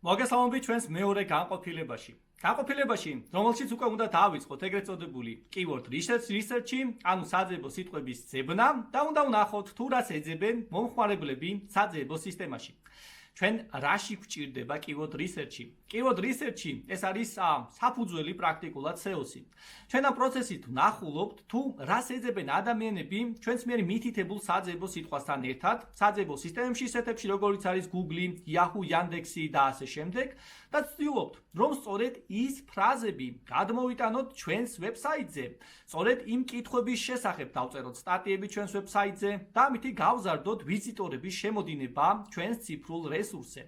მოგესალმებით ჩვენს მეორე განყოფილებაში. განყოფილებაში, რომელშიც უკვე უნდა დავიწყოთ ეგრეთ წოდებული keyword research-ი, ანუ საძებო სიტყვების ძებნა და უნდა ვნახოთ თუ რას ეძებენ მომხმარებლები საძებო სისტემაში. ჩვენ რაში გვჭირდება keyword research-ი? keyword research-ი ეს არის საფუძველი პრაქტიკულად SEO-ში. ჩვენ ამ პროცესით ვნახულობთ თუ რას ეძებენ ადამიანები ჩვენს მიერ მითითებულ საძებო სიტყვასთან ერთად, საძებო სისტემებში, ისეთებში როგორიც არის Google, Yahoo, Yandex და ასე შემდეგ და ვცდილობთ, რომ სწორედ ის ფრაზები გადმოვიტანოთ ჩვენს ვებსაიტზე. სწორედ იმ კითხვების შესახებ დავწეროთ სტატიები ჩვენს ვებსაიტზე და ამით გავზარდოთ ვიზიტორების შემოდინება ჩვენს ციფრულ რესურსზე.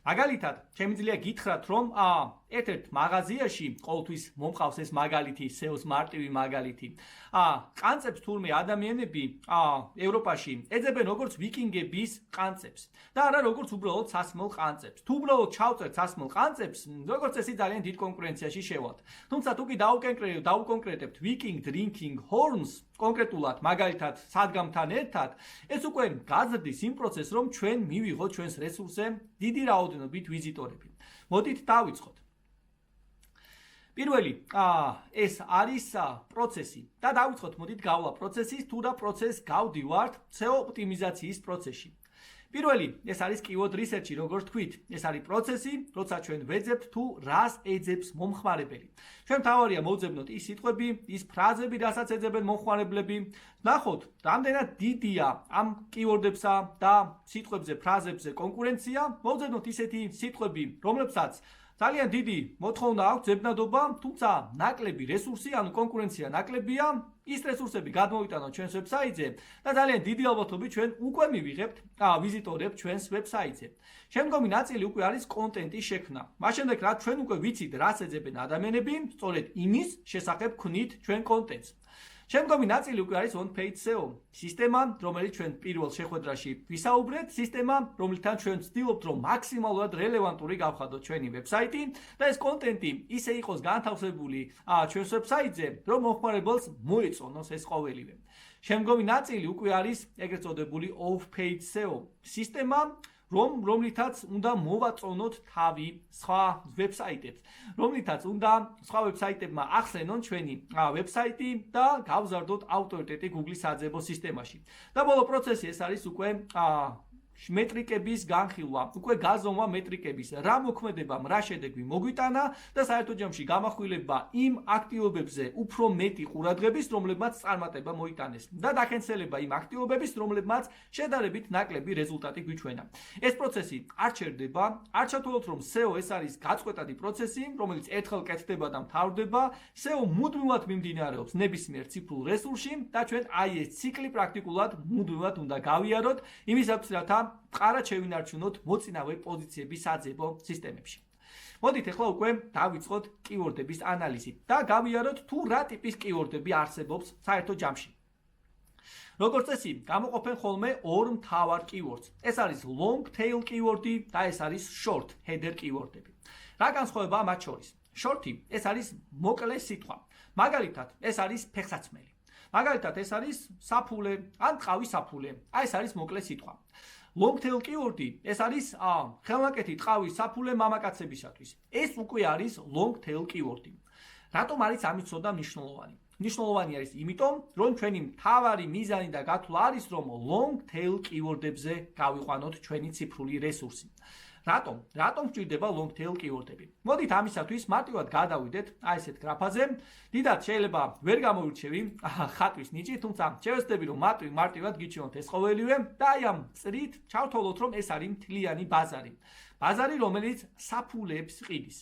მაგალითად, შემიძლია გითხრათ, რომ ერთ-ერთ მაღაზიაში ყოველთვის მომყავს ეს მაგალითი, SEO-ს მარტივი მაგალითი. ყანწებს თურმე ადამიანები ევროპაში ეძებენ როგორც ვიკინგების ყანწებს და არა როგორც უბრალოდ სასმელ ყანწებს. თუ უბრალოდ ჩავწერთ სასმელ ყანწებს, როგორც წესი ძალიან დიდ კონკურენციაში შევალთ. თუმცა თუ კი დაუკონკრეტებთ Viking drinking horns კონკრეტულად მაგალითად სადგამთან ერთად, ეს უკვე გაზრდის იმ პროცესს, რომ ჩვენ მივიღოთ ჩვენს რესურსზე დიდი რაოდენობით ვიზიტორები. მოდით დავიწყოთ. პირველი, ეს არის პროცესი და დავიწყოთ, მოდით გავლა პროცესის, თუ რა პროცესს გავდივართ SEO ოპტიმიზაციის პროცესში. პირველი, ეს არის keyword research-ი, როგორც თქვით, ეს არის პროცესი, როცა ჩვენ ვეძებთ თუ რას ეძებს მომხმარებელი. ჩვენ თავარია მოვძებნოთ ის სიტყვები, ის ფრაზები, რასაც ეძებენ მომხმარებლები. ნახოთ, რამდენად დიდია ამ keyword-ებსა და სიტყვებზე, ფრაზებზე კონკურენცია. მოვძებნოთ ისეთი სიტყვები, რომლებსაც ძალიან დიდი მოთხოვნა აქვს ძებნადობა, თუმცა ნაკლები რესურსი, ანუ კონკურენცია ნაკლებია, ის რესურსები გადმოვიტანოთ ჩვენს ვებსაიტზე და ძალიან დიდი ალბათობით ჩვენ უკვე მივიღებთ ვიზიტორებს ჩვენს ვებსაიტზე. შემდგომი ნაწილი უკვე არის კონტენტის შექმნა. მას შემდეგ რაც ჩვენ უკვე ვიცით, რას ეძებენ ადამიანები, სწორედ იმის შესახებ ვქნით ჩვენ კონტენტს. შემდგომი ნაწილი უკვე არის on-page SEO სისტემა, რომელიც ჩვენ პირველ შეხვედრაში ვისაუბრეთ, სისტემა, რომლითაც ჩვენ ვცდილობთ, რომ მაქსიმალურად რელევანტური გავხადოთ ჩვენი ვებსაიტი და ეს კონტენტი ისე იყოს განთავსებული ჩვენს ვებსაიტზე, რომ მომხმარებელს მოეწონოს ეს ყოველივე. შემდგომი ნაწილი უკვე არის ეგრეთ წოდებული off-page SEO სისტემა, რომლითაც უნდა მოვაწონოთ თავი სხვა ვებსაიტებს, რომლითაც უნდა სხვა ვებსაიტებმა ახსენონ ჩვენი ვებსაიტი და გავზარდოთ ავტორიტეტი Google-ის საძებო სისტემაში. და ბოლო პროცესი ეს არის უკვე მეტრიკების განხილვა, უკვე გაზომვა მეტრიკების, რა მოქმედებამ, რა შედეგი მოგვიტანა და საერთო ჯამში გამახვილება იმ აქტივობებზე უფრო მეტი ყურადღების, რომლებმაც წარმატება მოიტანეს და დაქენცელება იმ აქტივობების, რომლებმაც შედარებით ნაკლები რეზულტატი გვიჩვენა. ეს პროცესი არ ჩერდება, არ ჩათვალოთ, რომ SEO ეს არის გაწყვეტადი პროცესი, რომელიც ერთხელ კეთდება და მთავრდება, SEO მუდმივად მიმდინარეობს ნებისმიერ ციფრულ რესურსში და ჩვენ აი ეს ციკლი პრაქტიკულად მუდმივად უნდა გავიაროთ, იმისათვის რათა მყარად შევინარჩუნოთ მოწინავე პოზიციების საძებო სისტემებში. მოდით ახლა უკვე დავიწყოთ keyword-ების ანალიზით და გავიაროთ თუ რა ტიპის keyword-ები არსებობს საერთო ჯამში. როგორც წესი, გამოყოფენ ხოლმე ორ მთავარ keywords. ეს არის long tail keyword-ი და ეს არის short header keyword-ები. რა განსხვავებაა მათ შორის? Short-ი ეს არის მოკლე სიტყვა. მაგალითად, ეს არის ფეხსაცმელი. მაგალითად, ეს არის საფულე, ან ტყავის საფულე. ეს არის მოკლე სიტყვა. Long tail keyword-ი ეს არის ხელნაკეთი ტყავის საფულე მამაკაცებისათვის. ეს უკვე არის long tail keyword-ი. რატომ არის ამის ცოდნა მნიშვნელოვანი? მნიშვნელოვანი არის იმიტომ, რომ ჩვენი მთავარი მიზანი და გათვლა არის, რომ long tail keyword-ებზე გავიყვანოთ ჩვენი ციფრული რესურსი. რატომ გვჭირდება long tail keyword-ები? მოდით ამისათვის მარტივად გადავიდეთ აი ესეთ გრაფაზე. დიდად შეიძლება ვერ გამოვირჩევი ხატვის ნიჭი, თუმცა შევეცდები, რომ მარტივად გიჩვენოთ ეს ყოველივე და აი ამ წრით ჩავთვალოთ, რომ ეს არის მთლიანი ბაზარი. ბაზარი, რომელიც საფულეებს ყიდის.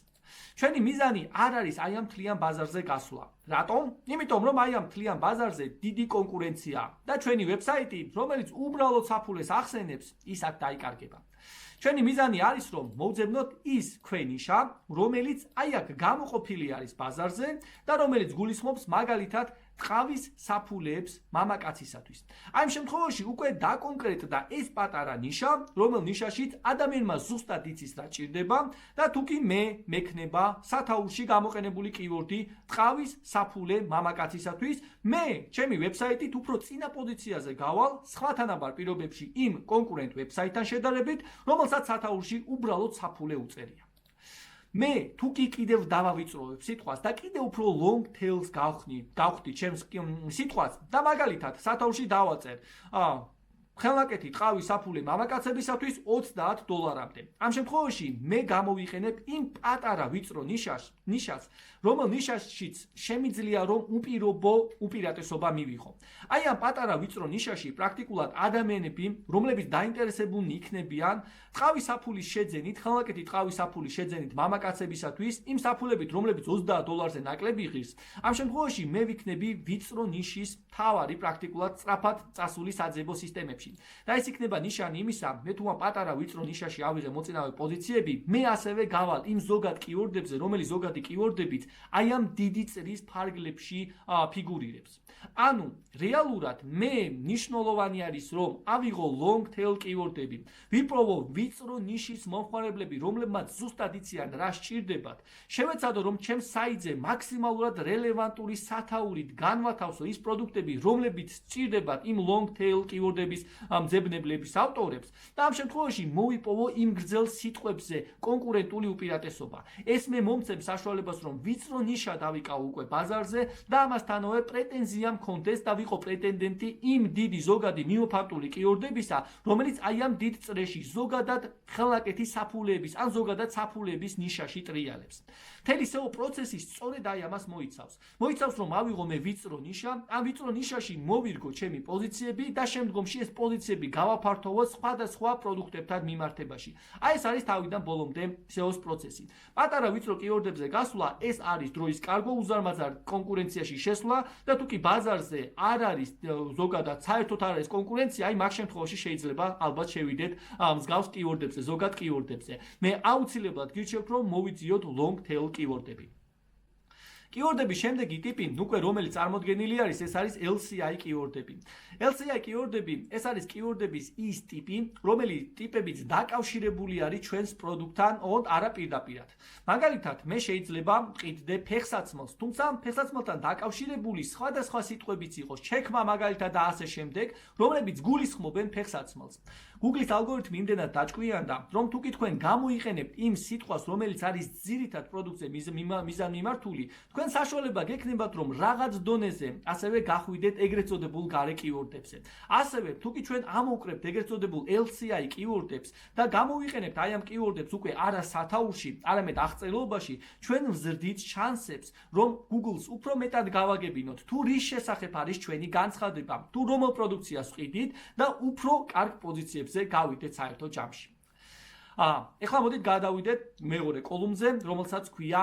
ჩვენი მიზანი არ არის აი ამ მთლიან ბაზარზე გასვლა. რატომ? იმიტომ, რომ აი ამ მთლიან ბაზარზე დიდი კონკურენციაა და ჩვენი ვებსაიტი, რომელიც უბრალოდ საფულეს ახსენებს, ის აქ დაიკარგება. ჩვენი მიზანი არის, რომ მოვძებნოთ ის ქვენიშა, რომელიც აი აქ გამოყოფილი არის ბაზარზე და რომელიც გულისხმობს მაგალითად ტყავის საფულეებს მამაკაცისათვის. აი ამ შემთხვევაში უკვე დაკონკრეტდა ეს პატარა ნიშა, რომელ ნიშაშიც ადამიანმა ზუსტად იცის რა ჭირდება და თუ კი მექნება სათაურში გამოყენებული keyword-ი ტყავის საფულე მამაკაცისათვის, მე ჩემი ვებსაიტით უფრო წინა პოზიციაზე გავალ სხვა თანაბარ პირობებში იმ კონკურენტ ვებსაიტთან შედარებით, რომელსაც სათაურში უბრალოდ საფულე უწერია. მე თუ კი კიდევ დავავიწროვებ სიტყვას და კიდევ უფრო long tails გავხდი ჩემს სიტყვას და მაგალითად სათაურში დავაწერ ხელნაკეთი ტყავის საფულე მამაკაცებისათვის $30-მდე. ამ შემთხვევაში მე გამოვიყენებ იმ პატარა ვიწრო ნიშას, რომელ ნიშაშიც შემიძლია რომ უპირატესობა მივიღო. აი ამ პატარა ვიწრო ნიშაში პრაქტიკულად ადამიანები, რომლებიც დაინტერესებულნი იქნებიან ტყავის საფულის შეძენით, ხელნაკეთი ტყავის საფულის შეძენით მამაკაცებისათვის, იმ საფულებით, რომლებიც $30-ზე ნაკლები ღირს, ამ შემთხვევაში მე ვიქნები ვიწრო ნიშის მთავარი პრაქტიკულად სწრაფად წასული საძიებო სისტემებში. და ეს იქნება ნიშანი იმისა, მე თუ ამ პატარა ვიწრო ნიშაში ავიღე მოწინავე პოზიციები, მე ასევე გავალ იმ ზოგად კიორდებზე, რომელიც ზოგადი კიორდებით აი ამ დიდი წრის ფარგლებში ფიგურირებს. ანუ რეალურად მე მნიშვნელოვანი არის რომ ავიღო long tail კიორდები, ვიპოვო ვიწრო ნიშის მომხმარებლები, რომლებმაც ზუსტად იციან რა სჭირდებათ. შევეცადო რომ ჩემს საიტზე მაქსიმალურად რელევანტური სათაურით განვათავსო ის პროდუქტები, რომლებიც სჭირდებათ იმ long tail კიორდების მძებნებლების ავტორებს და ამ შემთხვევაში მოვიპოვო იმ გრძელ სიტყვებზე კონკურენტული უპირატესობა. ეს მე მომცემ საშუალებას რომ ვიწრო ნიშა დავიკავო უკვე ბაზარზე და ამასთანავე პრეტენზია მქონდეს და ვიყო პრეტენდენტი იმ დიდი ზოგადი მიმოფანტული კიორდებისა, რომელიც აი ამ დიდ წრეში ზოგადად ხელნაკეთის საფულეების ან ზოგადად საფულეების ნიშაში ტრიალებს. მთელი SEO პროცესი სწორედ აი ამას მოიცავს რომ ავიღო მე ვიწრო ნიშა, ამ ვიწრო ნიშაში მოვირგო ჩემი პოზიციები და შემდგომში ეს პოზიციები გავაფართოვო სხვადასხვა პროდუქტებთან მიმართებაში. აი ეს არის თავიდან ბოლომდე SEO-ს პროცესი. პატარა ვიწრო კიორდებზე გასვლა ეს არის დროის კარგო, უზარმაზარ კონკურენციაში შესვლა და თუ კი ბაზარზე არ არის ზოგადად საერთოდ არ არის კონკურენცია, აი მაგ შემთხვევაში შეიძლება ალბათ შევიდეთ მსგავს კიორდებზე, ზოგად კიორდებზე. მე აუცილებლად გირჩევთ რომ მოვიძიოთ long tail კიორდები. კიორდების შემდეგი ტიპი, უკვე რომელიც წარმოდგენილი არის, ეს არის LCI კიორდები. LCI კიორდები, ეს არის კიორდების ის ტიპი, რომელიც ტიპებიც დაკავშირებული არის ჩვენს პროდუქტთან, ოღონდ არა პირდაპირად. მაგალითად, მე შეიძლება მყიდდე ფეხსაცმელს, თუმცა ფეხსაცმელთან დაკავშირებული სხვადასხვა სიტყვებიც იყოს, ჩექმა მაგალითად და ასე შემდეგ, რომლებიც გულისხმობენ ფეხსაცმელს. Google-ის ალგორითმი იმდენად დაჭკვიანდა, რომ თუ კი თქვენ გამოიყენებთ იმ სიტყვას, რომელიც არის ძირითად პროდუქტზე მიზანმიმართული, თქვენ საშუალება გექნებათ, რომ რაღაც დონეზე ასევე გახვიდეთ ეგრეთ წოდებულ გარე კიორდებზე. ასევე, თუ კი ჩვენ ამოვკრებთ ეგრეთ წოდებულ LCI კიორდებს და გამოვიყენებთ აი ამ კიორდებს უკვე არა სათაურში, არამედ აღწერილობაში, ჩვენ ვზრდით შანსებს, რომ Google-ს უფრო მეტად გავაგებინოთ, თუ რის შესახებ არის ჩვენი განცხადება, თუ რომელ პროდუქციას ვყიდით და უფრო კარგ პოზიციებზე გავიდეთ საერთო ჯამში. ეხლა მოდით გადავიდეთ მეორე კოლუმნზე, რომელსაც ქვია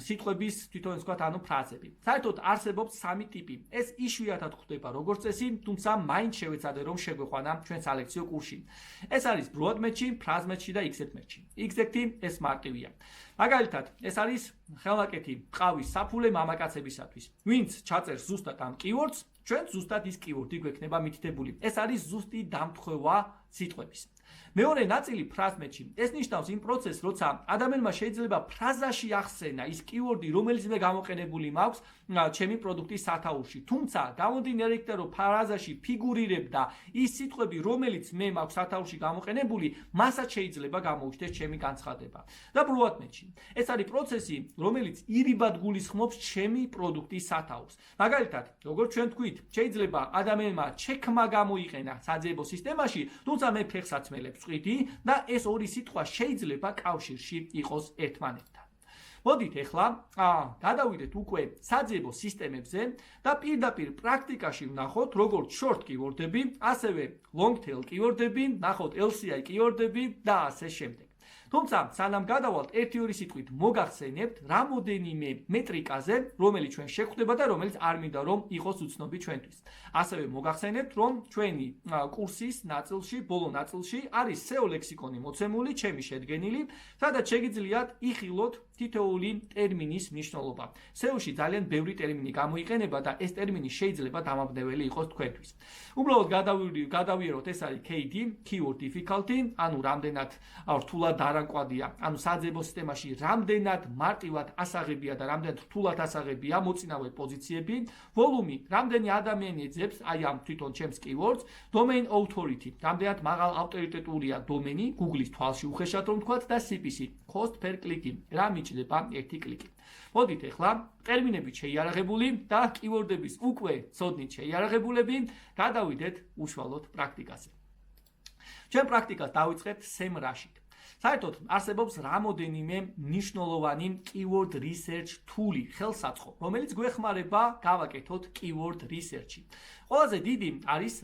სიტყვების თვითონ ვთქვათ, ანუ ფრაზები. საერთოდ არსებობს სამი ტიპი. ეს იშვიათად ხდება როგორც წესი, თუმცა მაინც შევეცადე რომ შეგვეყვანა ჩვენ სალექციო კურსში. ეს არის broad match-ი, phrase match-ი და exact match-ი. Exact-ი ეს მარტივია. მაგალითად, ეს არის ხელნაკეთი ტყავის საფულე მამაკაცებისათვის. ვინც ჩაწერს ზუსტად ამ კიორდს, ჩვენ ზუსტად ის კიორდი გვექნება მითითებული. ეს არის ზუსტი დამთხევა სიტყვების. მეორე ნაწილი phrase match-ი. ეს ნიშნავს იმ პროცესს, როცა ადამიანმა შეიძლება ფრაზაში ახსენა ის კიორდი, რომელიც მე გამოყენებული მაქვს ჩემი პროდუქტის სათაურში. თუმცა, გამომდინარე იქიდან, რომ ფრაზაში ფიგურირებდა ის სიტყვები, რომელიც მე მაქვს სათაურში გამოყენებული, მასაც შეიძლება გამოუჩნდეს ჩემი განცხადება. და broad match-ი. ეს არის პროცესი, რომელიც ირიბად გულისხმობს ჩემი პროდუქტის სათაურს. მაგალითად, როგორც ჩვენ თქვით, შეიძლება ადამიანმა ჩექმა გამოიყენა საძიებო სისტემაში, თუმცა მე ფეხსაცმელებს ვყიდი და ეს ორი სიტყვა შეიძლება კავშირში იყოს ერთმანეთთან. მოდით ახლა გადავიდეთ უკვე საძიებო სისტემებზე და პირდაპირ პრაქტიკაში ვნახოთ როგორც short კიორდები, ასევე long tail კიორდები, ვნახოთ LCI კიორდები და ასე შემდეგ. თუმცა, სანამ გადავალთ, ერთი-ორი სიტყვით მოგახსენებთ რამოდენიმე მეტრიკაზე, რომელიც ჩვენ შეგხვდება და რომელიც არ მინდა რომ იყოს უცნობი ჩვენთვის. ასევე მოგახსენებთ, რომ ჩვენი კურსის ნაწილში, ბოლო ნაწილში არის SEO ლექსიკონი მოცემული, ჩემი შედგენილი, სადაც შეგიძლიათ იხილოთ თითოეული ტერმინის მნიშვნელობა. SEO-ში ძალიან ბევრი ტერმინი გამოიყენება და ეს ტერმინი შეიძლება დამაბნეველი იყოს თქვენთვის. უბრალოდ გადავიეროთ, ეს არის KD, keyword difficulty, ანუ რამდენად რთულად დარანკვადია, ანუ საძებო სისტემაში რამდენად მარტივად ასაღებია და რამდენად რთულად ასაღებია მოწინავე პოზიციები, ვოლუმი, რამდენი ადამიანი ეძებს აი ამ თვითონ ჩემს keywordს, domain authority, რამდენად მაღალ ავტორიტეტულია დომენი Google-ის თვალში უხეშად რომ ვთქვათ და CPC, cost per click, რა მიჭდება ერთი კლიკი. მოდით ახლა ტერმინებით შეიარაღებული და keyword-ების უკვე ცოდნით შეიარაღებულები, გადავიდეთ უშუალოდ პრაქტიკაზე. ჩვენ პრაქტიკას დავიწყებთ SEMrush-ით. საერთოდ არსებობს რამოდენიმე მნიშვნელოვანი keyword research tool-ი, ხელსაწყო, რომელიც გვეხმარება გავაკეთოთ keyword research-ი. ყველაზე დიდი არის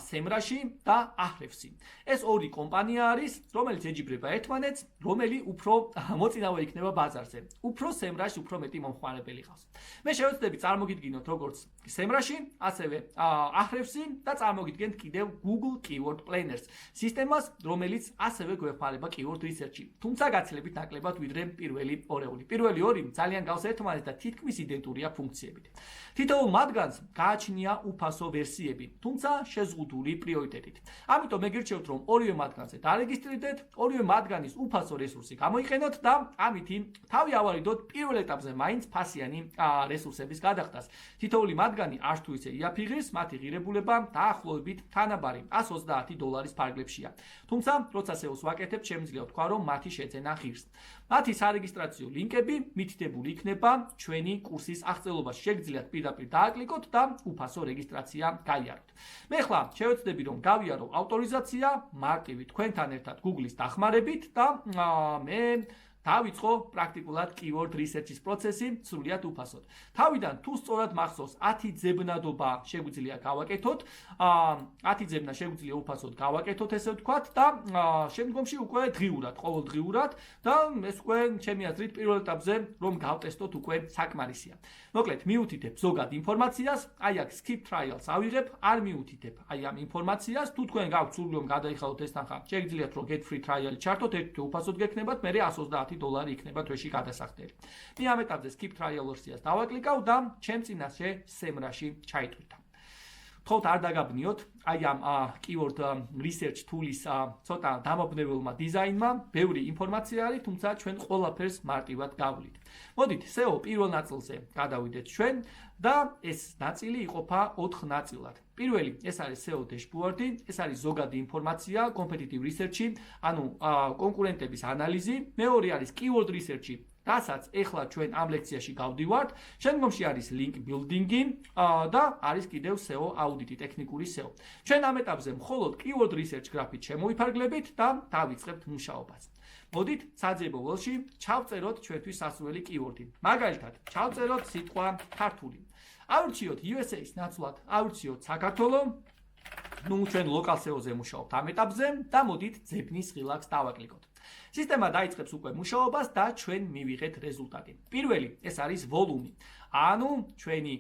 SEMrush-ი და Ahrefs-ი. ეს ორი კომპანია არის, რომელიც ეჯიბრება ერთმანეთს, რომელი უფრო მოწინავე იქნება ბაზარზე. უფრო SEMrush უფრო მეტი მომხმარებელი ყავს. მე შევეცდები წარმოგიდგინოთ როგორც SEMrush-ი, ასევე Ahrefs-ი და წარმოგიდგენთ კიდევ Google Keyword Planners სისტემას, რომელიც ასევე გვეხმარება keyword research-ი. თუმცა გაცილებით ნაკლებად ვიდრე პირველი ორეული. პირველი ორი ძალიან გავს ერთმანეთს და თითქმის იდენტურია ფუნქციებით. თითოეულ მათგანს გააჩნია უფასო ვერსიები, თუმცა შეზღუდული პრიორიტეტით. ამიტომ მეგირჩევთ, რომ ორივე მათგანზე დარეგისტრირდეთ, ორივე მათგანის უფასო რესურსი გამოიყენოთ და ამითი თავი ავარიდოთ პირველ ეტაპზე მაინც ფასიანი რესურსების გადახდას. თითოეული მათგანი არც თუ ისე იაფიღეს, მათი ღირებულება დაახლოებით თანაბარი $130 ფარგლებშია. თუმცა, როცა SEO-ს ვაკეთებ, შემიძლია ვთქვა, რომ მათი შეძენა ღირს. მათი სარეგისტრაციო ლინკები მითითებული იქნება ჩვენი კურსის აღწერილობაში. შეგიძლიათ პირდაპირ დააკლიკოთ და უფასო რეგისტრაცია გაიაროთ. მე ხლა შევეცდები რომ გავიარო ავტორიზაცია მარტივი თქვენთან ერთად Google-ის დახმარებით და მე დავიწყო პრაქტიკულად keyword research-ის პროცესი სრულიად უფასოდ. თავიდან თუ სწორად მახსოვს 10 ძებნადობა შეგვიძლია გავაკეთოთ, 10 ძებნა შეგვიძლია უფასოდ გავაკეთოთ, ესე ვთქვათ და შემდგომში უკვე დღიურად, ყოველდღიურად და ეს უკვე ჩემი აზრით პირველ ეტაპზე რომ გავტესტოთ უკვე საკმარისია. მოკლედ, მიუთითებ ზოგად ინფორმაციას, აი აქ skip trials ავიღებ, არ მიუთითებ აი ამ ინფორმაციას, თუ თქვენ გაქვთ სურვილი რომ გადაიხადოთ ეს თანხა, შეგიძლიათ რომ get free trial-ი ჩართოთ, ერთ თვე უფასოდ გექნებათ, მე $130 იქნება თვეში გადასახდელი. მე ამ ეტაპზე skip trial ვერსიას დავაკლიკავ და ჩემ წინაშე SEMrush-ი ჩაიტვირთა. თხოვთ არ დაგაბნიოთ, აი ამ keyword research tool-ის ცოტა დამაბნეველმა დიზაინმა, ბევრი ინფორმაცია არის, თუმცა ჩვენ ყველაფერს მარტივად გავვლით. მოდით, SEO პირველ ნაწილზე გადავიდეთ ჩვენ და ეს ნაწილი იყოფა 4 ნაწილად. პირველი, ეს არის SEO dashboard-ი, ეს არის ზოგადი ინფორმაცია, competitive research-ი, ანუ კონკურენტების ანალიზი. მეორე არის keyword research-ი, რასაც ეხლა ჩვენ ამ ლექციაში გავდივართ. შემდგომში არის link building-ი და არის კიდევ SEO აუდიტი, ტექნიკური SEO. ჩვენ ამ ეტაპზე მხოლოდ keyword research graph-ით შემოვიფარგლებით და დავიწყებთ მუშაობას. მოდით, საძიებო ველში ჩავწეროთ ჩვენთვის სასურველი keyword-ი. მაგალითად, ჩავწეროთ სიტყვა ქართული. ავრჩიოთ USA-ის ნაცვლად, ავრჩიოთ საქართველო. ნუ ჩვენ local SEO-ზე მუშაობთ ამ ეტაპზე და მოდით ძებნის ღილაკს დავაკლიკოთ. სისტემა დაიწყებს უკვე მუშაობას და ჩვენ მივიღეთ რეზულტატი. პირველი, ეს არის ვოლუმი. ანუ ჩვენი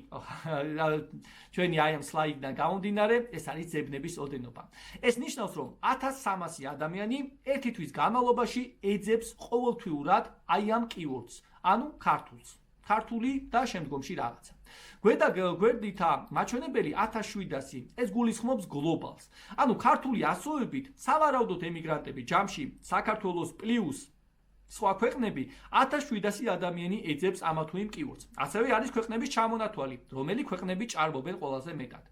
აი ამ სლაიდიდან გამომდინარე, ეს არის ძებნების ოდენობა. ეს ნიშნავს, რომ 1300 ადამიანი ერთი თვის განმავლობაში ეძებს ყოველთვიურად აი ამ keyword-ს, ანუ ქართულს. ქართული და შემდგომში რაღაცა. გვერდითა მაჩვენებელი 1700, ეს გულისხმობს გლობალს. ანუ ქართული ასოებით სავარაუდოდ ემიგრანტები ჯამში საქართველოს პლუს სხვა ქვეყნები 1700 ადამიანი ეძებს ამა თუ იმ keyword-ს. ასევე არის ქვეყნების ჩამონათვალი, რომელი ქვეყნები ჭარბობენ ყველაზე მეტად.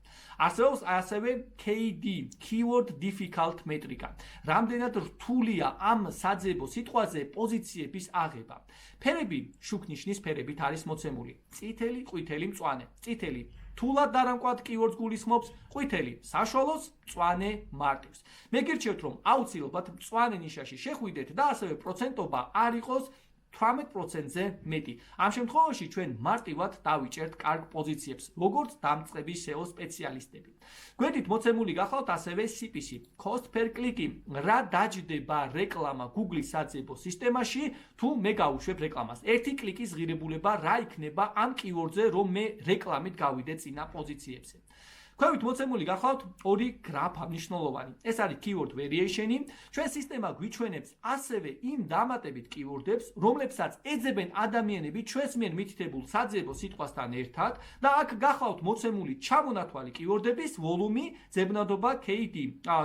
არსებობს ასევე KD, keyword difficult მეტრიკა. რამდენად რთულია ამ საძებო სიტყვაზე პოზიციების აღება. ფერები, შუქნიშნის ფერებით არის მოცემული. წითელი, ყვითელი, მწვანე. წითელი თულად დარანკვად keyword-ს გულისხმობს, ყვითელი საშუალოს, მწვანე მარტივს. მე გირჩევთ, რომ აუცილებლად მწვანე ნიშაში შეხვიდეთ და ასევე პროცენტობა არ იყოს 18%-ზე მეტი. ამ შემთხვევაში ჩვენ მარტივად დავიჭერთ კარგ პოზიციებს, როგორც დამწყები SEO სპეციალისტები. გვერდით მოცემული გახლავთ ასევე CPC, cost per click, რა დაჯდება რეკლამა Google-ის საძიებო სისტემაში, თუ მე გავუშვებ რეკლამას. ერთი კლიკის ღირებულება რა იქნება ამ keyword-ზე, რომ მე რეკლამით გავიდე წინა პოზიციებზე. ქვევით მოცემული გახლავთ ორი გრაფა მნიშვნელოვანი. ეს არის keyword variation-ი. ჩვენ სისტემა გვიჩვენებს ასევე იმ დამატებით keyword-ებს, რომლებსაც ეძებენ ადამიანები ჩვენს მიერ მითითებულ საძიებო სიტყვასთან ერთად და აქ გახლავთ მოცემული ჩამონათვალი keyword-ების ვოლუმი, ძებნადობა, KD,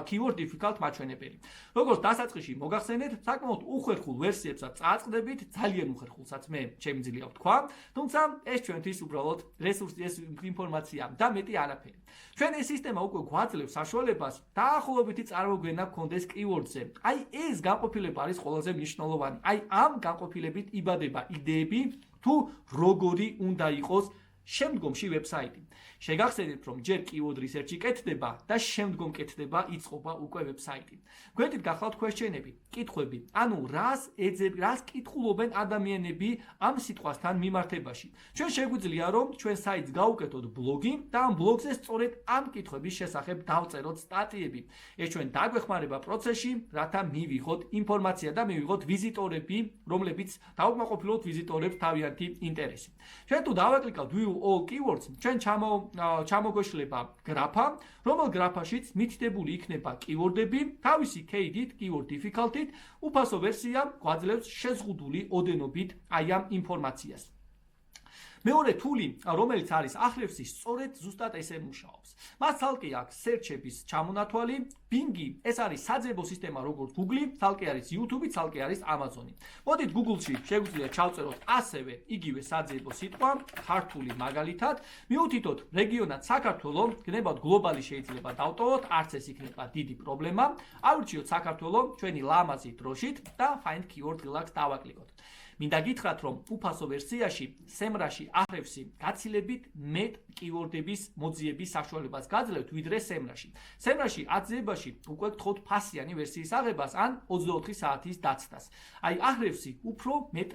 keyword difficult მაჩვენებელი. როგორც დასაწყისში მოგახსენეთ, საკმაოდ უხერხულ ვერსიებსაც წააწყდებით, ძალიან უხერხულსაც მე შემიძლია ვთქვა, თუმცა ეს ჩვენთვის უბრალოდ რესურსი, ეს ინფორმაცია და მეტი არაფერი. ჩვენ ეს სისტემა უკვე გვაძლევს საშუალებას დაახლოებითი წარმოგვენა გქონდეს keyword-ზე. აი ეს განყოფილება არის ყველაზე მნიშვნელოვანი. აი ამ განყოფილებით იბადება იდეები თუ როგორი უნდა იყოს შემდგომში ვებსაიტი. შეგახსენებთ, რომ ჯერ keyword research-ი კეთდება და შემდგომ კეთდება იწყობა უკვე ვებსაიტი. გვერდით გახლავთ question-ები, კითხვები, ანუ რას კითხულობენ ადამიანები ამ სიტყვასთან მიმართებაში. ჩვენ შეგვიძლია რომ ჩვენ საიტს გავუკეთოთ ბლოგი და ამ ბლოგზე სწორედ ამ კითხვების შესახებ დავწეროთ სტატიები. ეს ჩვენ დაგვეხმარება პროცესში, რათა მივიღოთ ინფორმაცია და მივიღოთ ვიზიტორები, რომლებიც დაუკმაყოფილოთ ვიზიტორებს თავიანთი ინტერესი. ჩვენ თუ დავაკლიკავთ view all keywords, ჩვენ ჩამოგვეშლება გრაფა, რომელ გრაფაშიც მითითებული იქნება keyword-ები, თავისი KD-ით, keyword difficult-ით, უფასო ვერსია გვაძლევს შეზღუდული ოდენობით აი ამ ინფორმაციას. მეორე თული, რომელიც არის Ahrefs-ი, სწორედ ზუსტად ესე მუშაობს. მას ცალკე აქვს search-ების ჩამონათვალი, Bing-ი, ეს არის საძიებო სისტემა როგორც Google-ი, ცალკე არის YouTube-ი, ცალკე არის Amazon-ი. მოდით Google-ში შეგვიძლია ჩავწეროთ ასევე იგივე საძიებო სიტყვა, ქართული მაგალითად, მივუთითოთ რეგიონად საქართველო, გნებავთ გლობალი შეიძლება დავტოვოთ, არც ეს იქნება დიდი პრობლემა. ავირჩიოთ საქართველო ჩვენი ლამაზი დროშით და find keyword relax დავაკლიკოთ. მინდა გითხრათ, რომ უფასო ვერსიაში, SEMrush-ი, Ahrefs-ი გაცილებით მეტ keyword-ების მოძიების საშუალებას გაძლევთ, ვიდრე SEMrush-ი. SEMrush-ი აწებაში უკვე გთხოვთ ფასიანი ვერსიის აღებას ან 24 საათის დაცდას. აი Ahrefs-ი უფრო მეტ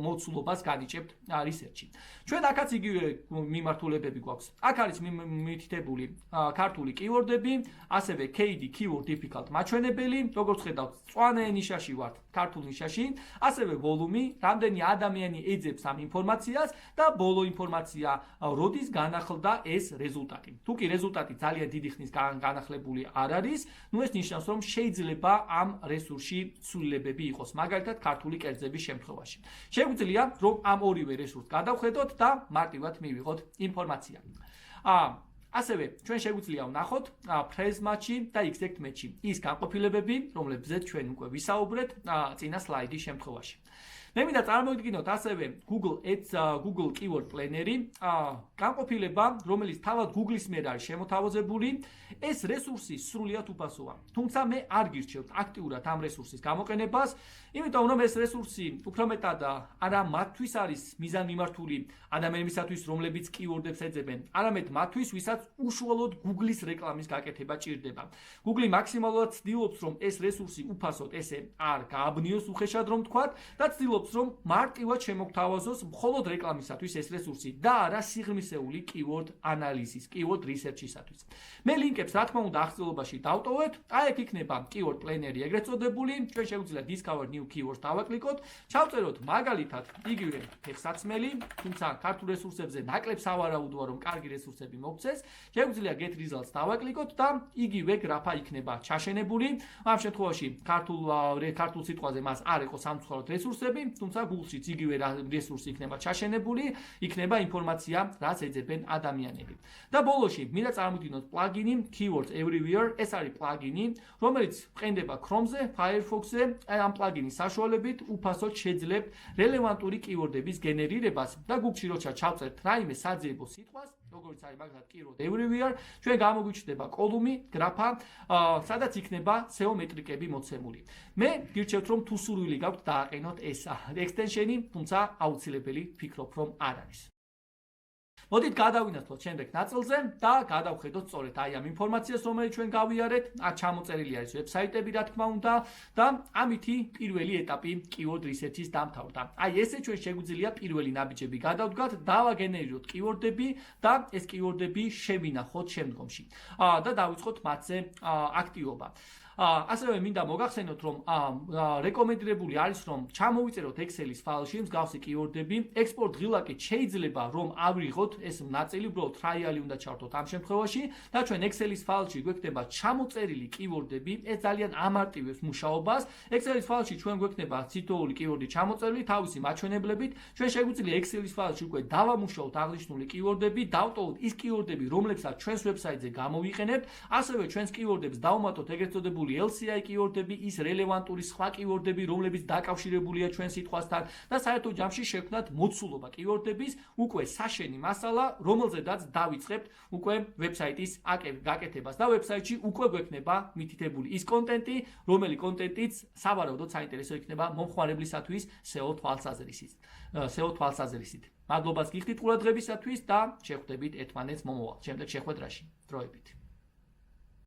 მოცულობას განიჭებთ research-ი. ჩვენ აქაც იგივე მიმართულებები გვაქვს. აქ არის მითითებული ქართული keyword-ები, ასევე KD keyword difficult მაჩვენებელი, როგორც ხედავთ, მწვანე ნიშაში ვართ ქართულ ნიშაში, ასევე ვოლუმი, რამდენი ადამიანი ეძებს ამ ინფორმაციას და ბოლო ინფორმაცია, როდის განახლდა ეს რეზულტატი. თუ კი რეზულტატი ძალიან დიდი ხნის განახლებული არ არის, ნუ ეს ნიშნავს, რომ შეიძლება ამ რესურსში ცვლილებები იყოს, მაგალითად ქართული კერძების შემთხვევაში. შეგვიძლია, რომ ამ ორივე რესურსს გადავხედოთ და მარტივად მივიღოთ ინფორმაცია. ასევე ჩვენ შეგვიძლია ვნახოთ phrase match-ი და exact match-ი. ის განყოფილებები, რომლებზეც ჩვენ უკვე ვისაუბრეთ წინა სლაიდის შემთხვევაში. მე მინდა წარმოვიდგინოთ ასევე Google Keyword Planner-ი, განყოფილება, რომელიც თავად Google-ის მიერ არის შემოთავაზებული. ეს რესურსი სრულიად უფასოა. თუმცა მე არ გირჩევთ აქტიურად ამ რესურსის გამოყენებას, იმიტომ რომ ეს რესურსი უფრო მეტად არა მათთვის არის მიზანმიმართული ადამიანებისათვის, რომლებიც keyword-ებს ეძებენ, არამედ მათთვის, ვისაც უშუალოდ Google-ის რეკლამის გაკეთება ჭირდება. Google მაქსიმალურად ცდილობს, რომ ეს რესურსი უფასოდ ესე არ გააბნიოს უხეშად რომ თქვათ და ცდილობს, რომ მარტივად შემოგთავაზოს მხოლოდ რეკლამისათვის ეს რესურსი და არა სიღრმისეული keyword ანალიზის, keyword research-ისათვის. მე ლინკებს რა თქმა უნდა აღწერილობაში დავტოვეთ. აი აქ იქნება keyword planner-ი ეგრეთ წოდებული. ჩვენ შეგვიძლია discover new keywords დავაკლიკოთ. ჩავწეროთ მაგალითად იგივე ფეხსაცმელი, თუმცა ქართულ რესურსებზე ნაკლებ სავარაუდოა რომ კარგი რესურსები მოგცეს. შეგვიძლია get results დავაკლიკოთ და იგივე გრაფა იქნება ჩაშენებული. ამ შემთხვევაში ქართულ სიტყვაზე მას არ იყო სამწუხაროდ რესურსები, თუმცა Google-შიც იგივე რესურსი იქნება ჩაშენებული, იქნება ინფორმაცია, რაც ეძებენ ადამიანები. და ბოლოში მინდა წარმოვიდგინოთ პლაგინი Keywords Everywhere, ეს არის პლაგინი, რომელიც ყენდება Chrome-ზე, Firefox-ზე. ამ პლაგინის საშუალებით უფასოდ შეძლებთ რელევანტური keyword-ების გენერირებას და Google-ში როცა ჩავწერთ რაიმე საძიებო სიტყვას, როგორც არის მაგალითად Keyword Everywhere, ჩვენ გამოგვიჩნდება კოლუმი, გრაფა, სადაც იქნება SEO მეტრიკები მოცემული. მე გირჩევთ, რომ თუ სურვილი გაქვთ დააყენოთ ეს extension-ი, თუმცა აუცილებელი ვფიქრობ, რომ არ არის. მოდით გადავინაცვლოთ შემდეგ ნაწილზე და გადავხედოთ სწორედ აი ამ ინფორმაციას, რომელიც ჩვენ გავიარეთ. აქ ჩამოწერილი არის ვებსაიტები, რა თქმა უნდა, და ამითი პირველი ეტაპი keyword research-ის დამთავრდა. აი ესე ჩვენ შეგვიძლია პირველი ნაბიჯები გადავდგათ, დავაგენერიროთ keyword-ები და ეს keyword-ები შევინახოთ შემდგომში. და დავიწყოთ მათზე აქტივობა. ასევე მინდა მოგახსენოთ, რომ რეკომენდებული არის, რომ ჩამოვიწეროთ Excel-ის ფაილში მსგავსი კიუორდები. ექსპორტ ღილაკით შეიძლება რომ ავიღოთ ეს ნაწილი, უბრალოდ trial-ი უნდა ჩავთოთ ამ შემთხვევაში და ჩვენ Excel-ის ფაილში გვექნება ჩამოწერილი კიუორდები. ეს ძალიან ამარტივებს მუშაობას. Excel-ის ფაილში ჩვენ გვექნება თითოეული კიუორდი ჩამოწერილი თავისი მაჩვენებლებით. ჩვენ შეგვიძლია Excel-ის ფაილში უკვე დავამუშაოთ აღნიშნული კიუორდები, დავტოვოთ ის კიუორდები, რომლებსაც ჩვენს ვებსაიტზე გამოვიყენებთ. ასევე ჩვენს კიუორდებს დავუმატოთ ეგრეთ წოდებული LCI კიუორდები, ის რელევანტური სხვა კიუორდები, რომლებიც დაკავშირებულია ჩვენ სიტყვასთან და საერთო ჯამში შევქმნათ მოცულობა კიუორდების უკვე საშენი მასალა, რომელზედაც დავიწყებთ უკვე ვებსაიტის გაკეთებას და ვებსაიტში უკვე გვექნება მითითებული ის კონტენტი, რომელი კონტენტიც სავარაუდოდ საინტერესო იქნება მომხმარებლისათვის SEO თვალსაზრისით. მადლობას გიხდით ყურადღებისათვის და შევხვდებით ერთმანეთს მომავალ შემდეგ შეხვედრაში. დროებით.